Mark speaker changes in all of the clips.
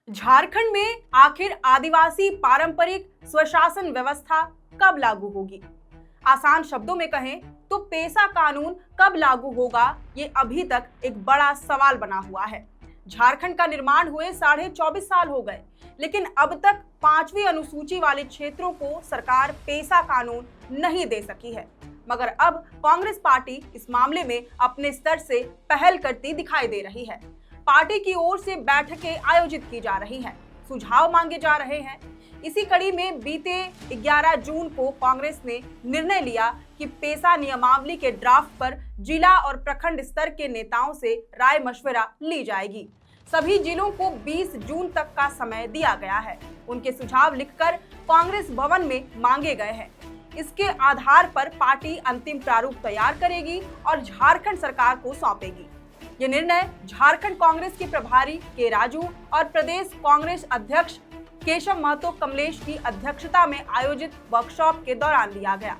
Speaker 1: झारखंड में आखिर आदिवासी पारंपरिक स्वशासन व्यवस्था कब लागू होगी? आसान शब्दों में कहें तो पेसा कानून कब लागू होगा, ये अभी तक एक बड़ा सवाल बना हुआ है। झारखंड का निर्माण हुए 24.5 साल हो गए, लेकिन अब तक 5वीं अनुसूची वाले क्षेत्रों को सरकार पेसा कानून नहीं दे सकी है। मगर अब कांग्रेस पार्टी इस मामले में अपने स्तर से पहल करती दिखाई दे रही है। पार्टी की ओर से बैठकें आयोजित की जा रही हैं, सुझाव मांगे जा रहे हैं। इसी कड़ी में बीते 11 जून को कांग्रेस ने निर्णय लिया कि पेसा नियमावली के ड्राफ्ट पर जिला और प्रखंड स्तर के नेताओं से राय मशवरा ली जाएगी। सभी जिलों को 20 जून तक का समय दिया गया है। उनके सुझाव लिखकर कांग्रेस भवन में मांगे गए हैं। इसके आधार पर पार्टी अंतिम प्रारूप तैयार करेगी और झारखंड सरकार को सौंपेगी। ये निर्णय झारखंड कांग्रेस के प्रभारी के राजू और प्रदेश कांग्रेस अध्यक्ष केशव महतो कमलेश की अध्यक्षता में आयोजित वर्कशॉप के दौरान लिया गया।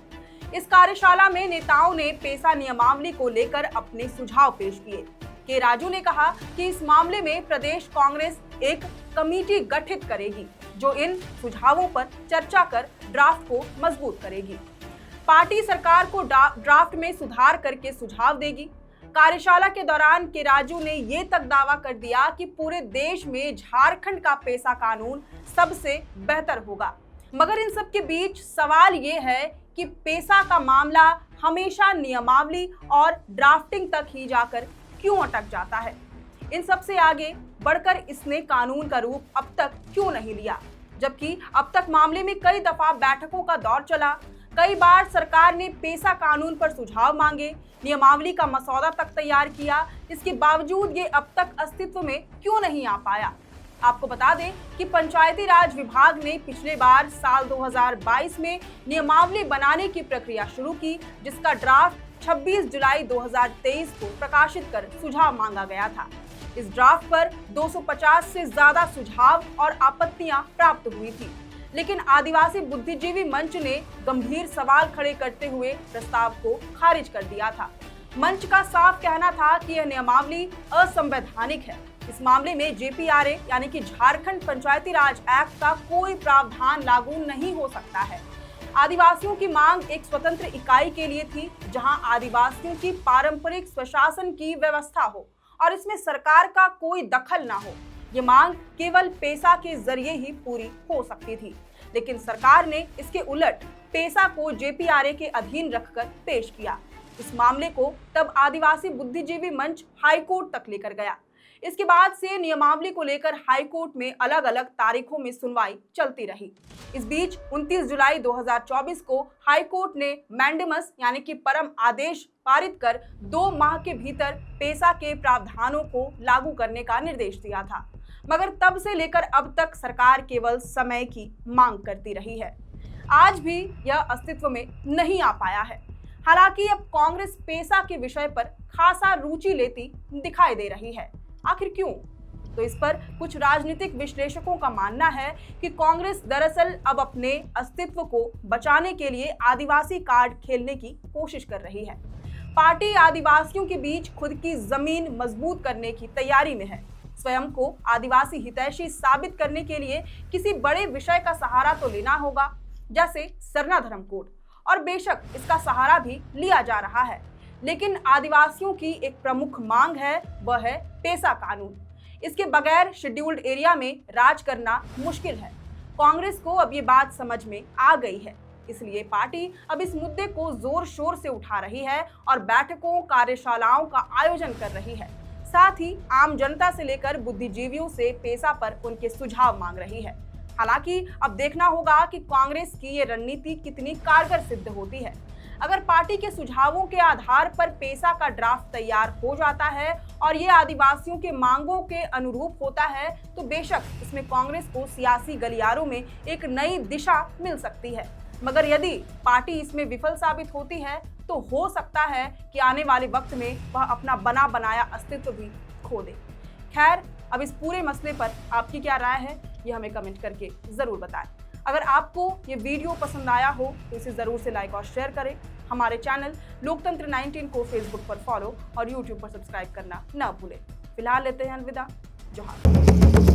Speaker 1: इस कार्यशाला में नेताओं ने पेसा नियमावली को लेकर अपने सुझाव पेश किए। के राजू ने कहा कि इस मामले में प्रदेश कांग्रेस एक कमेटी गठित करेगी जो इन सुझावों पर चर्चा कर ड्राफ्ट को मजबूत करेगी। पार्टी सरकार को ड्राफ्ट में सुधार करके सुझाव देगी। कार्यशाला के दौरान के राजू ने ये तक दावा कर दिया कि पूरे देश में झारखंड का पेसा कानून सबसे बेहतर होगा। मगर इन सब के बीच सवाल ये है कि पेसा का मामला हमेशा नियमावली और ड्राफ्टिंग तक ही जाकर क्यों अटक जाता है? इन सब से आगे बढ़कर इसने कानून का रूप अब तक क्यों नहीं लिया? जबकि अब तक मामले में कई दफा बैठकों का दौर चला, कई बार सरकार ने पेसा कानून पर सुझाव मांगे, नियमावली का मसौदा तक तैयार किया। इसके बावजूद ये अब तक अस्तित्व में क्यों नहीं आ पाया? आपको बता दें कि पंचायती राज विभाग ने पिछले बार साल 2022 में नियमावली बनाने की प्रक्रिया शुरू की, जिसका ड्राफ्ट 26 जुलाई 2023 को प्रकाशित कर सुझाव मांगा गया था। इस ड्राफ्ट पर 250 से ज्यादा सुझाव और आपत्तियां प्राप्त हुई थी, लेकिन आदिवासी बुद्धिजीवी मंच ने गंभीर सवाल खड़े करते हुए प्रस्ताव को खारिज कर दिया था। मंच का साफ कहना था कि यह नियमावली असंवैधानिक है। इस मामले में जेपीआरए यानी कि झारखंड पंचायती राज एक्ट का कोई प्रावधान लागू नहीं हो सकता है। आदिवासियों की मांग एक स्वतंत्र इकाई के लिए थी, जहां आदिवासियों की पारंपरिक स्वशासन की व्यवस्था हो और इसमें सरकार का कोई दखल ना हो। ये मांग केवल पेसा के जरिए ही पूरी हो सकती थी, लेकिन सरकार ने इसके उलट पेसा को जेपीआरए के अधीन रखकर पेश किया। इस मामले को तब आदिवासी बुद्धिजीवी मंच हाईकोर्ट तक लेकर गया। इसके बाद से नियमावली को लेकर हाईकोर्ट में अलग अलग तारीखों में सुनवाई चलती रही। इस बीच 29 जुलाई 2024 को हाईकोर्ट ने मैंडेमस यानी कि परम आदेश पारित कर 2 माह के भीतर पेसा के प्रावधानों को लागू करने का निर्देश दिया था। मगर तब से लेकर अब तक सरकार केवल समय की मांग करती रही है। आज भी यह अस्तित्व में नहीं आ पाया है। हालांकि अब कांग्रेस पेसा के विषय पर खासा रुचि लेती दिखाई दे रही है। आखिर क्यों? तो इस पर कुछ राजनीतिक विश्लेषकों का मानना है कि कांग्रेस दरअसल अब अपने अस्तित्व को बचाने के लिए आदिवासी कार्ड खेलने की कोशिश कर रही है। पार्टी आदिवासियों के बीच खुद की जमीन मजबूत करने की तैयारी में है। स्वयं को आदिवासी हितैषी साबित करने के लिए किसी बड़े विषय का सहारा तो लेना होगा, जैसे सरना धर्म कोड, और बेशक इसका सहारा भी लिया जा रहा है। लेकिन आदिवासियों की एक प्रमुख मांग है, वह है पेसा कानून। इसके बगैर शेड्यूल्ड एरिया में राज करना मुश्किल है। कांग्रेस को अब ये बात समझ में आ गई है, इसलिए पार्टी अब इस मुद्दे को जोर शोर से उठा रही है और बैठकों, कार्यशालाओं का आयोजन कर रही है। साथ ही आम जनता से लेकर बुद्धिजीवियों से पेसा पर उनके सुझाव मांग रही है। हालांकि अब देखना होगा कि कांग्रेस की ये रणनीति कितनी कारगर सिद्ध होती है। अगर पार्टी के सुझावों के आधार पर पेसा का ड्राफ्ट तैयार हो जाता है और ये आदिवासियों के मांगों के अनुरूप होता है, तो बेशक इसमें कांग्रेस को सियासी गलियारों में एक नई दिशा मिल सकती है। मगर यदि पार्टी इसमें विफल साबित होती है तो हो सकता है कि आने वाले वक्त में वह अपना बना बनाया अस्तित्व भी खो दे। खैर, अब इस पूरे मसले पर आपकी क्या राय है, ये हमें कमेंट करके जरूर बताएं। अगर आपको ये वीडियो पसंद आया हो तो इसे जरूर से लाइक और शेयर करें। हमारे चैनल लोकतंत्र 19 को फेसबुक पर फॉलो और यूट्यूब पर सब्सक्राइब करना न भूलें। फिलहाल लेते हैं अलविदा। जोहार।